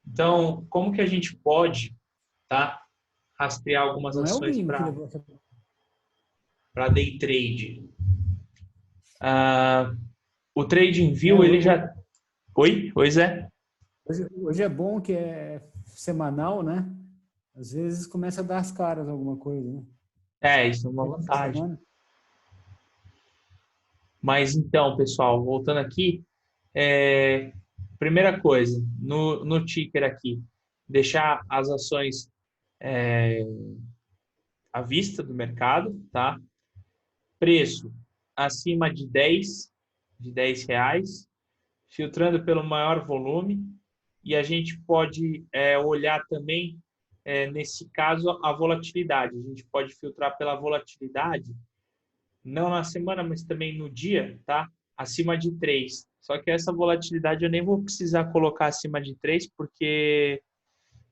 Então, como que a gente pode, tá, rastrear algumas Não é o ações gringo que para levou essa. day trade? Ah, o TradingView, ele Hoje, já... Oi? Oi, Zé? hoje é bom que é semanal, né? Às vezes começa a dar as caras alguma coisa, né? É, isso é uma Chega essa vantagem. semana. Mas então, pessoal, voltando aqui, primeira coisa, no ticker aqui, deixar as ações à vista do mercado, tá? Preço acima de 10 reais, filtrando pelo maior volume, e a gente pode olhar também, nesse caso, a volatilidade. A gente pode filtrar pela volatilidade, não na semana, mas também no dia, tá? Acima de 3. Só que essa volatilidade eu nem vou precisar colocar acima de 3, porque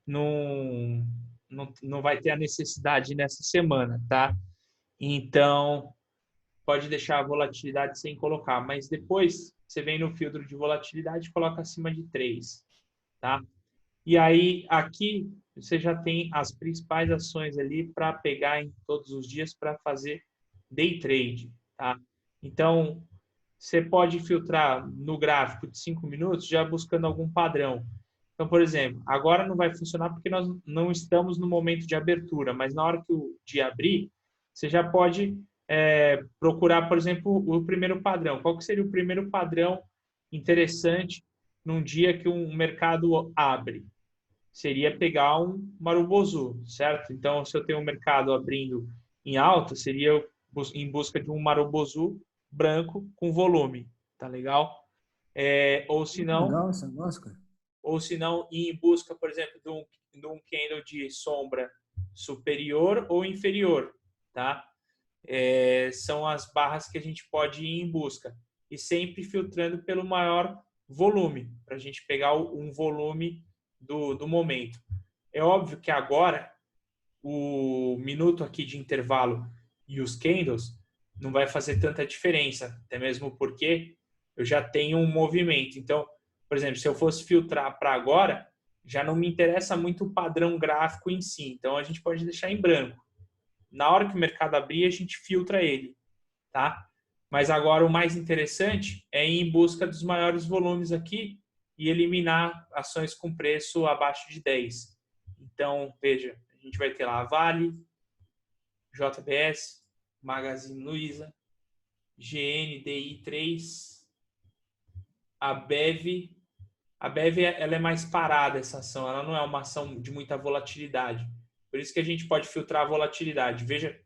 não vai ter a necessidade nessa semana, tá? Então, pode deixar a volatilidade sem colocar, mas depois você vem no filtro de volatilidade e coloca acima de 3, tá? E aí, aqui, você já tem as principais ações ali para pegar em todos os dias para fazer day trade, tá? Então, você pode filtrar no gráfico de 5 minutos já buscando algum padrão. Então, por exemplo, agora não vai funcionar porque nós não estamos no momento de abertura, mas na hora que o dia abrir, você já pode procurar, por exemplo, o primeiro padrão. Qual que seria o primeiro padrão interessante num dia que um mercado abre? Seria pegar um Marubozu, certo? Então, se eu tenho um mercado abrindo em alta, seria em busca de um Marubozu branco com volume, tá legal? Ou se Muito não, legal esse negócio, cara. ir em busca, por exemplo, de um candle de sombra superior ou inferior, tá? São as barras que a gente pode ir em busca e sempre filtrando pelo maior volume, para a gente pegar um volume do momento. É óbvio que agora o minuto aqui de intervalo e os candles não vai fazer tanta diferença, até mesmo porque eu já tenho um movimento. Então, por exemplo, se eu fosse filtrar para agora, já não me interessa muito o padrão gráfico em si. Então, a gente pode deixar em branco. Na hora que o mercado abrir, a gente filtra ele, tá? Mas agora o mais interessante é ir em busca dos maiores volumes aqui e eliminar ações com preço abaixo de 10. Então, veja, a gente vai ter lá a Vale, JBS, Magazine Luiza, GNDI3, a BEV. A BEV ela é mais parada, essa ação, ela não é uma ação de muita volatilidade. Por isso que a gente pode filtrar a volatilidade. Veja,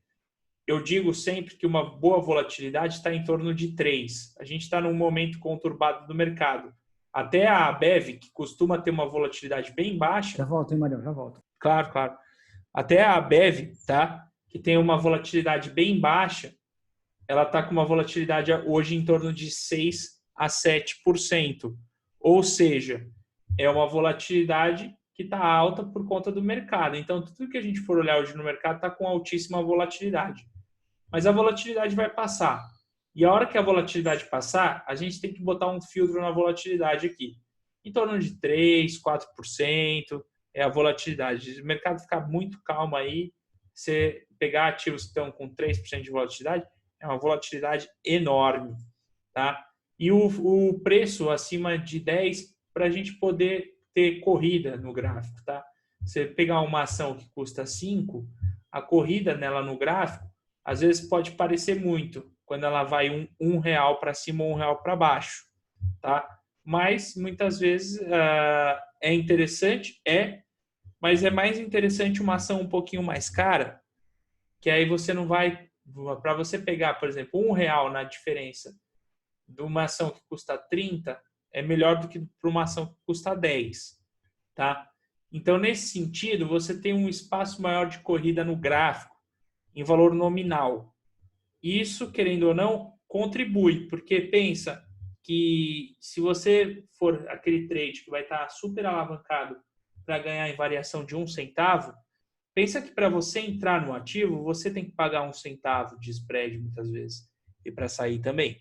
eu digo sempre que uma boa volatilidade está em torno de 3. A gente está num momento conturbado do mercado. Até a BEV, que costuma ter uma volatilidade bem baixa, Já volto, hein, Marião? Já volto. claro, claro. Até a BEV, tá? Que tem uma volatilidade bem baixa, ela está com uma volatilidade hoje em torno de 6 a 7%. Ou seja, é uma volatilidade que está alta por conta do mercado. Então, tudo que a gente for olhar hoje no mercado está com altíssima volatilidade. Mas a volatilidade vai passar. E a hora que a volatilidade passar, a gente tem que botar um filtro na volatilidade aqui. Em torno de 3, 4% é a volatilidade. Se o mercado ficar muito calmo aí, você pegar ativos que estão com 3% de volatilidade, é uma volatilidade enorme, tá? E o preço acima de 10 para a gente poder ter corrida no gráfico, tá? Você pegar uma ação que custa 5, a corrida nela no gráfico, às vezes pode parecer muito, quando ela vai um real para cima ou R$ 1 para baixo, tá? Mas muitas vezes é interessante, mas é mais interessante uma ação um pouquinho mais cara, que aí você não vai, para você pegar, por exemplo, R$ 1 na diferença de uma ação que custa 30, é melhor do que para uma ação que custa 10, tá? Então, nesse sentido, você tem um espaço maior de corrida no gráfico, em valor nominal. Isso, querendo ou não, contribui, porque pensa que se você for aquele trade que vai estar super alavancado para ganhar em variação de 1 centavo, pensa que para você entrar no ativo, você tem que pagar 1 centavo de spread muitas vezes, e para sair também.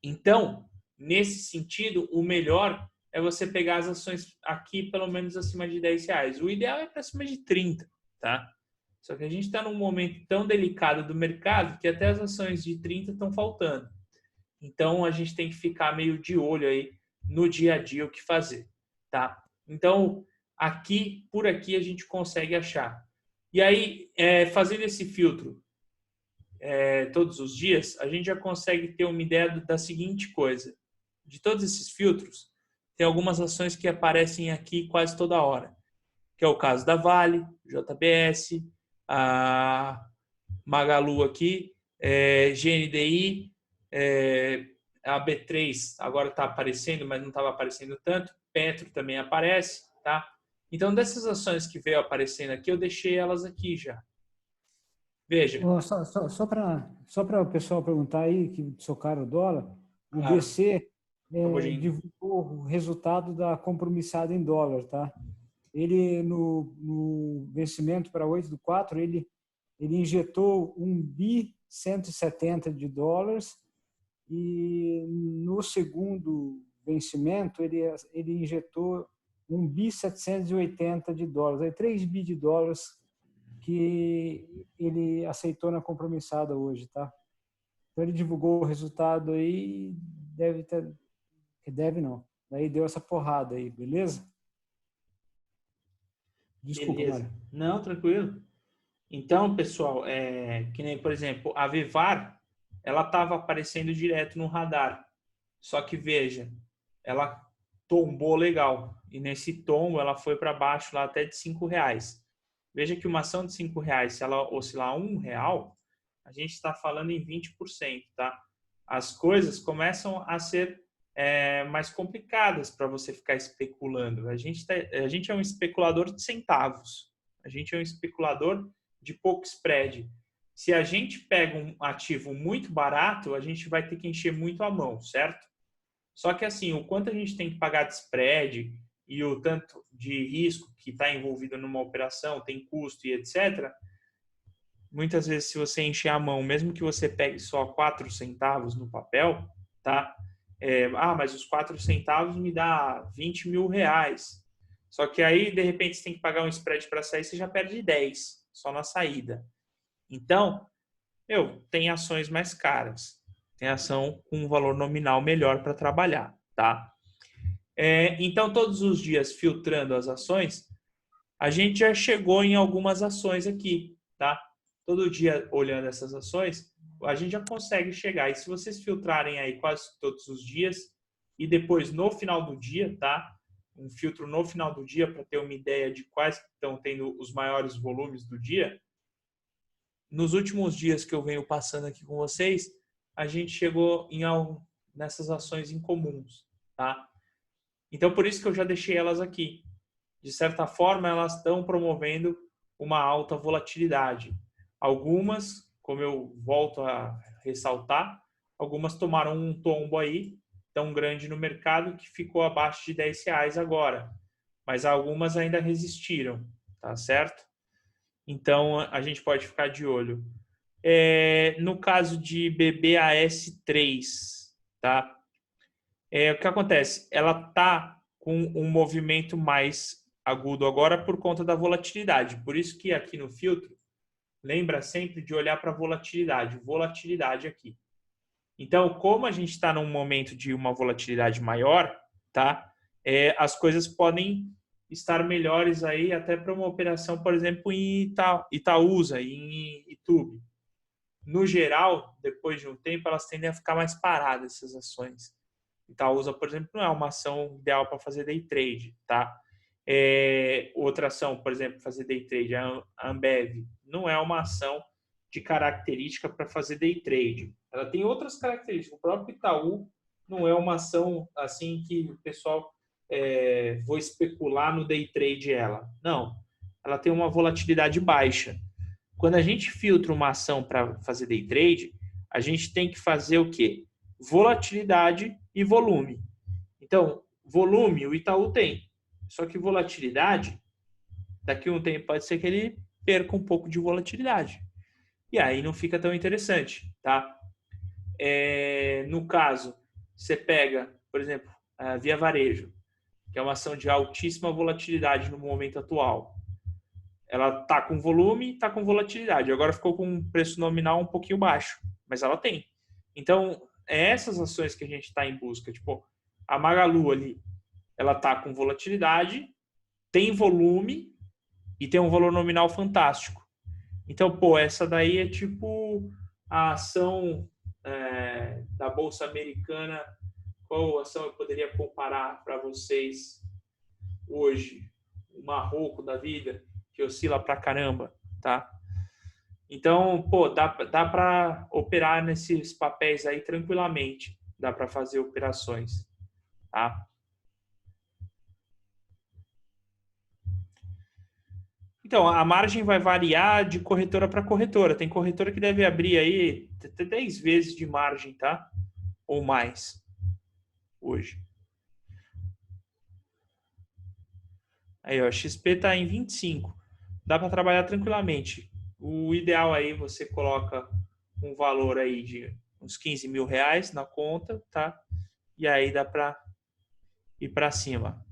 Então, nesse sentido, o melhor é você pegar as ações aqui pelo menos acima de R$10. O ideal é para cima de 30, tá? Só que a gente está num momento tão delicado do mercado que até as ações de 30 estão faltando. Então, a gente tem que ficar meio de olho aí no dia a dia o que fazer, tá? Então, por aqui a gente consegue achar. E aí, fazendo esse filtro todos os dias, a gente já consegue ter uma ideia da seguinte coisa. De todos esses filtros, tem algumas ações que aparecem aqui quase toda hora, que é o caso da Vale, JBS, a Magalu aqui, GNDI, a B3 agora está aparecendo, mas não estava aparecendo tanto. Petro também aparece, tá? Então, dessas ações que veio aparecendo aqui, eu deixei elas aqui já. Veja. Só para o pessoal perguntar aí, que socaram o dólar, o Claro. BC divulgou o resultado da compromissada em dólar, tá? Ele, no vencimento para 8/4, ele injetou 1.170 de dólares e no segundo vencimento ele injetou 1.780 de dólares, aí 3 bi de dólares que ele aceitou na compromissada hoje, tá? Então ele divulgou o resultado aí, deve não, daí deu essa porrada aí, beleza? Desculpa, Beleza. Mário. Não, tranquilo. Então, pessoal, que nem, por exemplo, a Vivar, ela estava aparecendo direto no radar. Só que, veja, ela tombou legal. E nesse tombo, ela foi para baixo lá até de R$5. Veja que uma ação de R$5, se ela oscilar R$1, a gente está falando em 20%, tá? As coisas começam a ser mais complicadas para você ficar especulando. A gente é um especulador de centavos. A gente é um especulador de pouco spread. Se a gente pega um ativo muito barato, a gente vai ter que encher muito a mão, certo? Só que assim, o quanto a gente tem que pagar de spread e o tanto de risco que está envolvido numa operação, tem custo e etc., muitas vezes se você encher a mão, mesmo que você pegue só 4 centavos no papel, tá? Mas os 4 centavos me dá R$20.000. Só que aí, de repente, você tem que pagar um spread para sair, você já perde 10 só na saída. Então, tem ações mais caras. Tem ação com um valor nominal melhor para trabalhar, tá? Então, todos os dias, filtrando as ações, a gente já chegou em algumas ações aqui, tá? Todo dia, olhando essas ações, a gente já consegue chegar. E se vocês filtrarem aí quase todos os dias, e depois no final do dia, tá? Um filtro no final do dia para ter uma ideia de quais estão tendo os maiores volumes do dia. Nos últimos dias que eu venho passando aqui com vocês, a gente chegou nessas ações incomuns, tá? Então, por isso que eu já deixei elas aqui. De certa forma, elas estão promovendo uma alta volatilidade. Algumas, como eu volto a ressaltar, algumas tomaram um tombo aí tão grande no mercado que ficou abaixo de R$10 agora. Mas algumas ainda resistiram, tá certo? Então, a gente pode ficar de olho. No caso de BBAS3, tá? O que acontece? Ela está com um movimento mais agudo agora por conta da volatilidade. Por isso que aqui no filtro, lembra sempre de olhar para a volatilidade aqui. Então, como a gente está num momento de uma volatilidade maior, tá? As coisas podem estar melhores aí até para uma operação, por exemplo, em Itaúsa, em Itube. No geral, depois de um tempo, elas tendem a ficar mais paradas, essas ações. Itaúsa, por exemplo, não é uma ação ideal para fazer day trade, tá? Outra ação, por exemplo, fazer day trade, a Ambev, não é uma ação de característica para fazer day trade. Ela tem outras características. O próprio Itaú não é uma ação assim que o pessoal vou especular no day trade ela. Não, ela tem uma volatilidade baixa. Quando a gente filtra uma ação para fazer day trade, a gente tem que fazer o quê? Volatilidade e volume. Então, volume o Itaú tem, só que volatilidade, daqui a um tempo pode ser que ele perca um pouco de volatilidade. E aí não fica tão interessante, tá? No caso, você pega, por exemplo, a Via Varejo. que é uma ação de altíssima volatilidade no momento atual. Ela está com volume, está com volatilidade. Agora ficou com um preço nominal um pouquinho baixo, mas ela tem. Então, é essas ações que a gente está em busca. Tipo, a Magalu ali, ela está com volatilidade, tem volume e tem um valor nominal fantástico. Então, pô, essa daí é tipo a ação da Bolsa Americana. Qual ação eu poderia comparar para vocês hoje? O Marroco da vida, que oscila pra caramba, tá? Então, pô, dá para operar nesses papéis aí tranquilamente. Dá para fazer operações, tá? Então, a margem vai variar de corretora para corretora. Tem corretora que deve abrir aí até 10 vezes de margem, tá? Ou mais, hoje. Aí, ó, a XP está em 25. Dá para trabalhar tranquilamente. O ideal aí, você coloca um valor aí de uns 15 mil reais na conta, tá? E aí dá para ir para cima.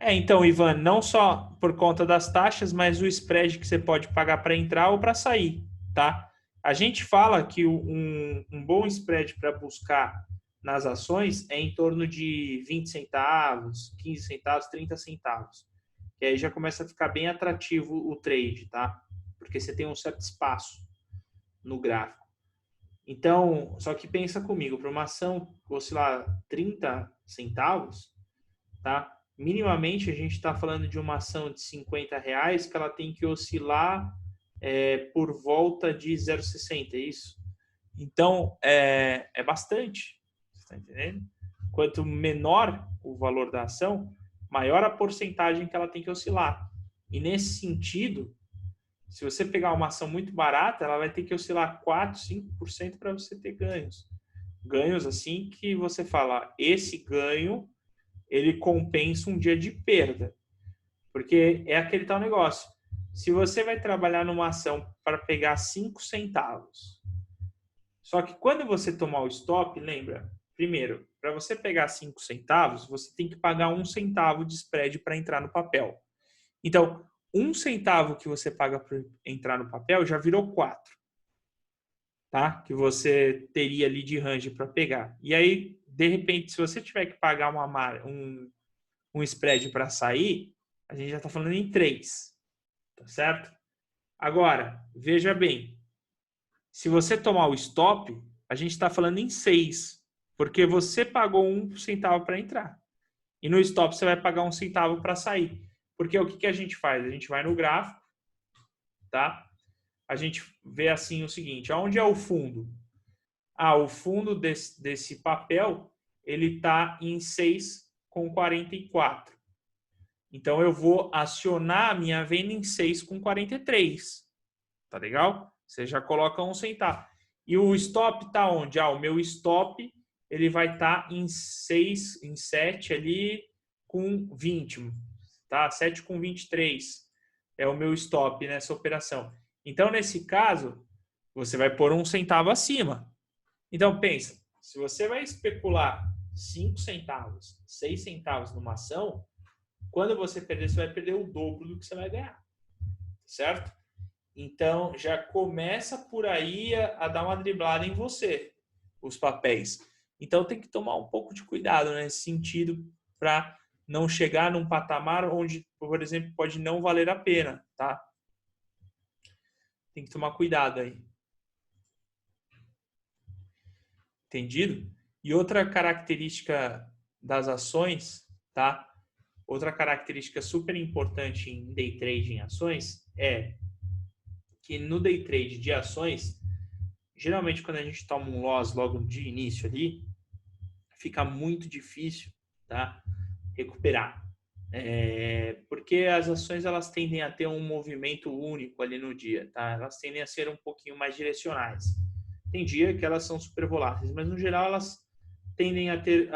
Então, Ivan, não só por conta das taxas, mas o spread que você pode pagar para entrar ou para sair, tá? A gente fala que um bom spread para buscar nas ações é em torno de 20 centavos, 15 centavos, 30 centavos. Que aí já começa a ficar bem atrativo o trade, tá? Porque você tem um certo espaço no gráfico. Então, só que pensa comigo, para uma ação oscilar 30 centavos, tá? Minimamente a gente está falando de uma ação de 50 reais que ela tem que oscilar por volta de 0,60, é isso? Então, é bastante, você está entendendo? Quanto menor o valor da ação, maior a porcentagem que ela tem que oscilar. E nesse sentido, se você pegar uma ação muito barata, ela vai ter que oscilar 4, 5% para você ter ganhos. Ganhos assim que você fala, esse ganho ele compensa um dia de perda. Porque é aquele tal negócio. Se você vai trabalhar numa ação para pegar 5 centavos, só que quando você tomar o stop, lembra, primeiro, para você pegar 5 centavos, você tem que pagar 1 centavo de spread para entrar no papel. Então, 1 centavo que você paga para entrar no papel já virou 4. Tá? Que você teria ali de range para pegar. E aí, de repente, se você tiver que pagar um spread para sair, a gente já está falando em 3. Tá certo? Agora, veja bem. Se você tomar o stop, a gente está falando em 6. Porque você pagou 1 centavo para entrar. E no stop você vai pagar 1 centavo para sair. Porque o que a gente faz? A gente vai no gráfico, tá? A gente vê assim o seguinte, aonde é o fundo? O fundo desse papel, ele está em 6,44. Então, eu vou acionar a minha venda em 6,43. Tá legal? Você já coloca 1 centavo. E o stop está onde? O meu stop, ele vai estar em 7 ali com 20. Tá? 7,23 é o meu stop nessa operação. Então, nesse caso, você vai pôr 1 centavo acima. Então, pensa, se você vai especular 5 centavos, 6 centavos numa ação, quando você perder, você vai perder o dobro do que você vai ganhar. Certo? Então, já começa por aí a dar uma driblada em você, os papéis. Então, tem que tomar um pouco de cuidado nesse sentido para não chegar num patamar onde, por exemplo, pode não valer a pena, tá? Tem que tomar cuidado aí. Entendido? E outra característica das ações, tá? Outra característica super importante em day trade em ações é que no day trade de ações, geralmente quando a gente toma um loss logo de início ali, fica muito difícil, tá? Recuperar. Porque as ações elas tendem a ter um movimento único ali no dia, tá? Elas tendem a ser um pouquinho mais direcionais. Tem dia que elas são super voláteis, mas no geral elas tendem a ter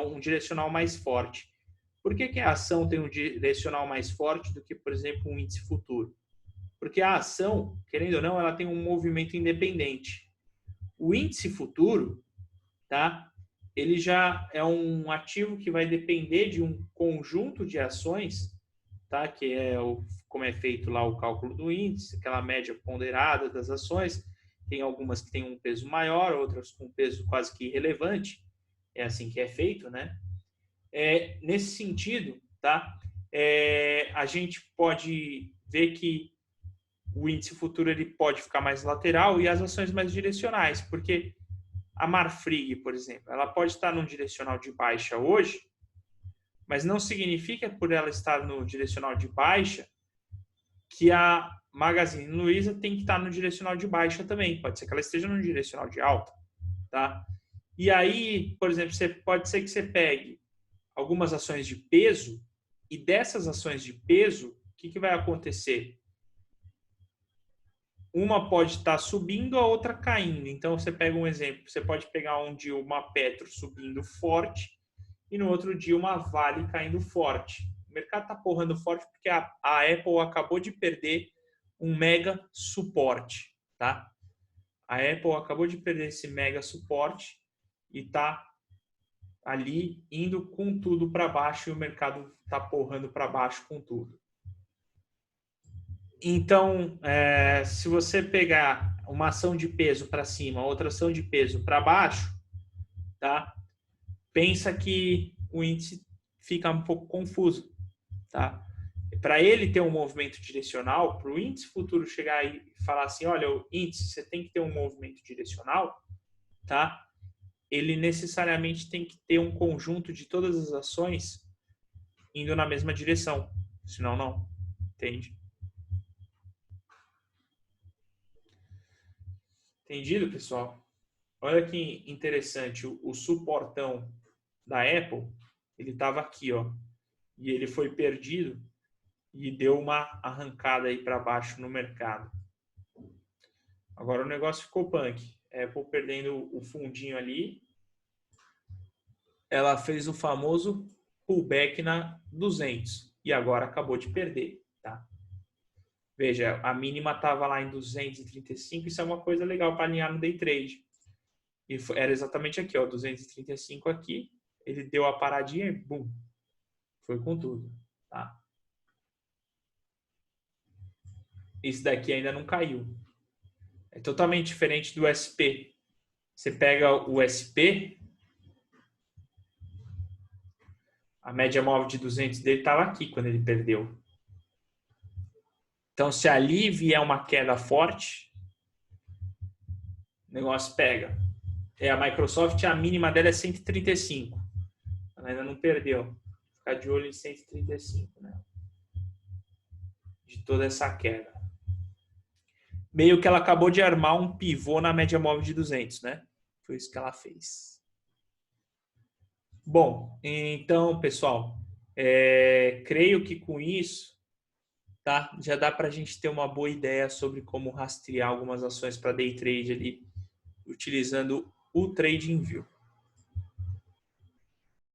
um direcional mais forte. Por que a ação tem um direcional mais forte do que, por exemplo, um índice futuro? Porque a ação, querendo ou não, ela tem um movimento independente. O índice futuro, tá? Ele já é um ativo que vai depender de um conjunto de ações, tá? Que é como é feito lá o cálculo do índice, aquela média ponderada das ações. Tem algumas que têm um peso maior, outras com peso quase que irrelevante. É assim que é feito, né? Nesse sentido, tá? A gente pode ver que o índice futuro ele pode ficar mais lateral e as ações mais direcionais, porque a Marfrig, por exemplo, ela pode estar num direcional de baixa hoje, mas não significa por ela estar no direcional de baixa que a Magazine Luiza tem que estar no direcional de baixa também. Pode ser que ela esteja no direcional de alta, tá? E aí, por exemplo, pode ser que você pegue algumas ações de peso e dessas ações de peso, o que vai acontecer? Uma pode estar subindo, a outra caindo. Então, você pega um exemplo, você pode pegar um dia uma Petro subindo forte e no outro dia uma Vale caindo forte. O mercado está porrando forte porque a Apple acabou de perder um mega suporte, tá? A Apple acabou de perder esse mega suporte e está ali indo com tudo para baixo e o mercado está porrando para baixo com tudo. Então, se você pegar uma ação de peso para cima, outra ação de peso para baixo, tá? Pensa que o índice fica um pouco confuso, tá? Para ele ter um movimento direcional, para o índice futuro chegar e falar assim, olha, o índice, você tem que ter um movimento direcional, tá? Ele necessariamente tem que ter um conjunto de todas as ações indo na mesma direção, senão não, entende? Entendido, pessoal? Olha que interessante, o suportão da Apple, ele estava aqui, ó, e ele foi perdido e deu uma arrancada aí para baixo no mercado. Agora o negócio ficou punk. Apple perdendo o fundinho ali, ela fez o famoso pullback na 200 e agora acabou de perder, tá? Veja, a mínima estava lá em 235, isso é uma coisa legal para alinhar no day trade. E era exatamente aqui, ó, 235 aqui, ele deu a paradinha e bum, foi com tudo, tá? Esse daqui ainda não caiu. É totalmente diferente do SP. Você pega o SP, a média móvel de 200 dele estava aqui quando ele perdeu. Então, se ali vier uma queda forte, o negócio pega. A Microsoft, a mínima dela é 135. Ela ainda não perdeu. Ficar de olho em 135, né? De toda essa queda. Meio que ela acabou de armar um pivô na média móvel de 200, né? Foi isso que ela fez. Bom, então, pessoal, creio que com isso, tá? Já dá para a gente ter uma boa ideia sobre como rastrear algumas ações para day trade ali, utilizando o TradingView.